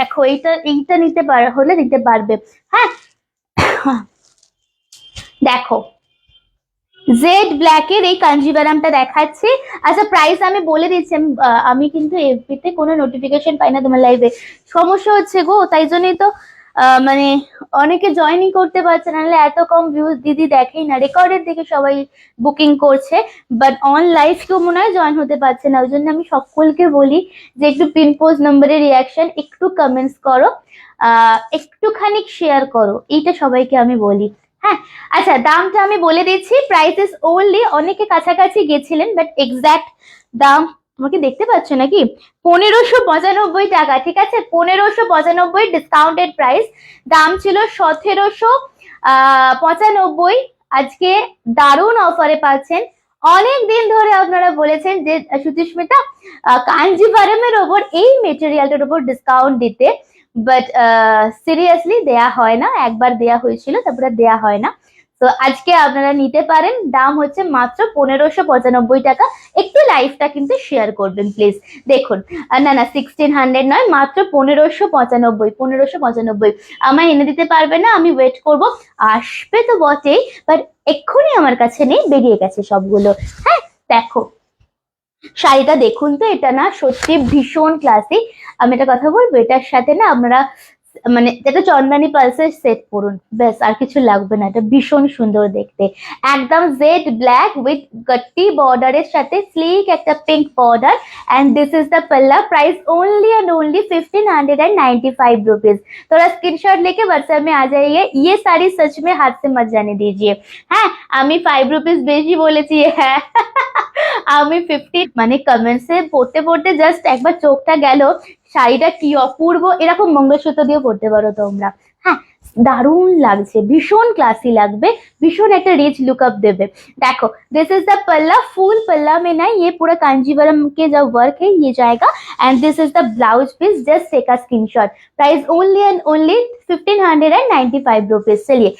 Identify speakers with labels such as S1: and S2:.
S1: দেখো এইটা এইটা নিতে হলে নিতে পারবে। হ্যাঁ দেখো জেড ব্ল্যাকের এই কাঞ্জিভারামটা দেখাচ্ছি। আচ্ছা প্রাইস আমি বলে দিচ্ছি, আমি কিন্তু এফবিতে কোনো নোটিফিকেশন পাই না তোমার লাইভে, সমস্যা হচ্ছে গো, তাই জন্যই তো মানে অনেকে জয়েনই করতে পারছে না, নাহলে এত কম ভিউজ দিদি দেখেই না, রেকর্ডের দিকে সবাই বুকিং করছে, বাট অন লাইভ কেউ মনে হয় জয়েন হতে পারছে না। ওই জন্য আমি সকলকে বলি যে একটু পিন পোস্ট নম্বরে রিয়াকশন, একটু কমেন্টস করো, একটুখানি শেয়ার করো, এইটা সবাইকে আমি বলি। হ্যাঁ আচ্ছা দামটা আমি বলে দিচ্ছি, প্রাইস ইস ওনলি, অনেকে কাছাকাছি গেছিলেন বাট এক্সাক্ট দাম তোমাকে দেখতে পাচ্ছ নাকি, 1595 টাকা, ঠিক আছে, 1595 ডিসকাউন্টেড প্রাইস। দাম ছিল 1795, আজকে দারুণ অফারে পাচ্ছেন। অনেক দিন ধরে আপনারা বলেছেন যে সুচিস্মিতা কাঞ্জিভারামের ওপর এই মেটেরিয়ালটার উপর ডিসকাউন্ট দিতে, বাট সিরিয়াসলি দেয়া হয় না, একবার দেয়া হয়েছিল তারপরে দেয়া হয় না। তো আজকে আপনারা নিতে পারেন, দাম হচ্ছে মাত্র 1595 টাকা। একটু লাইভটা কিন্তু শেয়ার করবেন প্লিজ। দেখুন না না 1600 নয়, মাত্র 1595। আমায় এনে দিতে পারবে না, আমি ওয়েট করব, আসবে তো বটেই, বাট এক্ষুনি আমার কাছে নেই, বেরিয়ে গেছে সবগুলো। হ্যাঁ দেখো শাড়িটা দেখুন তো, এটা না সত্যি ভীষণ ক্লাসি। আমি একটা কথা বলবো, এটার সাথে না আপনারা মানে যেটা চন্দনী পালসের সেট পরুন, ব্যাস আর কিছু লাগবে না, এটা ভীষণ সুন্দর দেখতে। একদম জেড ব্ল্যাক উইথ গট্টি বর্ডারের সাথে স্লিক একটা pink border, and this is the पल्ला। Price only and only 1595 rupees. थोड़ा स्क्रीनशॉट लेके व्हाट्सएप में आ जाइए, ये साड़ी सच में हाथ से मत जाने दीजिए। হ্যাঁ আমি 5 রুপিস বেশি বলেছি, হ্যাঁ আমি 50 মানে কমেন্টসে পড়তে পড়তে জাস্ট একবার চোখটা গেল, শাড়িটা কি অপূর্ব, এরকম মঙ্গলসূত্র দিয়ে পড়তে পারো তোমরা। হ্যাঁ দারুণ লাগছে, ভীষণ ক্লাসি লাগবে, ভীষণ একটা রিচ लुकअप देवे। देखो दिस इज द पल्ला, फुल पल्ला में ना ये पूरा कांजीवरम के जो वर्क है ये जाएगा, and this is the blouse piece. Just take a screenshot. Price only and only 1595 rupees. चलिए